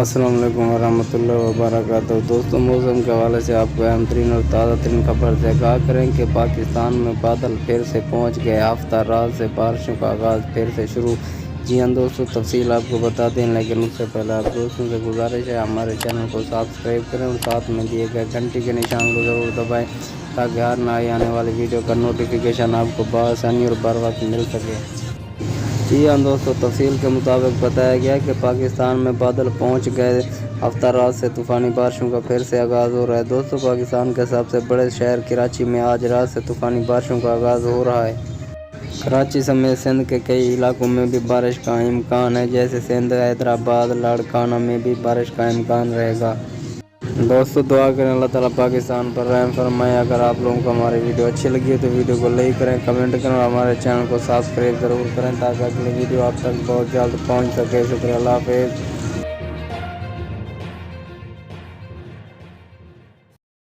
السلام علیکم ورحمۃ اللہ وبرکاتہ۔ دوستوں، موسم کے حوالے سے آپ کو اہم ترین اور تازہ ترین خبر سے آگاہ کریں کہ پاکستان میں بادل پھر سے پہنچ گئے، ہفتہ رات سے بارشوں کا آغاز پھر سے شروع۔ جی ہاں دوستوں، تفصیل آپ کو بتا دیں، لیکن اس سے پہلے آپ دوستوں سے گزارش ہے ہمارے چینل کو سبسکرائب کریں اور ساتھ میں دیے گئے گھنٹی کے نشان کو ضرور دبائیں تاکہ ہر نئی آنے والی ویڈیو کا نوٹیفیکیشن آپ کو بآسانی اور بر وقت مل سکے۔ جی ہاں دوستوں، تفصیل کے مطابق بتایا گیا کہ پاکستان میں بادل پہنچ گئے، ہفتہ رات سے طوفانی بارشوں کا پھر سے آغاز ہو رہا ہے۔ دوستوں، پاکستان کے سب سے بڑے شہر کراچی میں آج رات سے طوفانی بارشوں کا آغاز ہو رہا ہے۔ کراچی سمیت سندھ کے کئی علاقوں میں بھی بارش کا امکان ہے، جیسے سندھ، حیدرآباد، لاڑکانہ میں بھی بارش کا امکان رہے گا۔ دوستو، دعا کریں اللہ تعالیٰ پاکستان پر رحم فرمائے۔ اگر آپ لوگوں کو ہماری ویڈیو اچھی لگی ہے تو ویڈیو کو لائک کریں، کمنٹ کریں اور ہمارے چینل کو سبسکرائب ضرور کریں تاکہ اگلی ویڈیو آپ تک بہت جلد پہنچ سکے۔ شکریہ، اللہ حافظ۔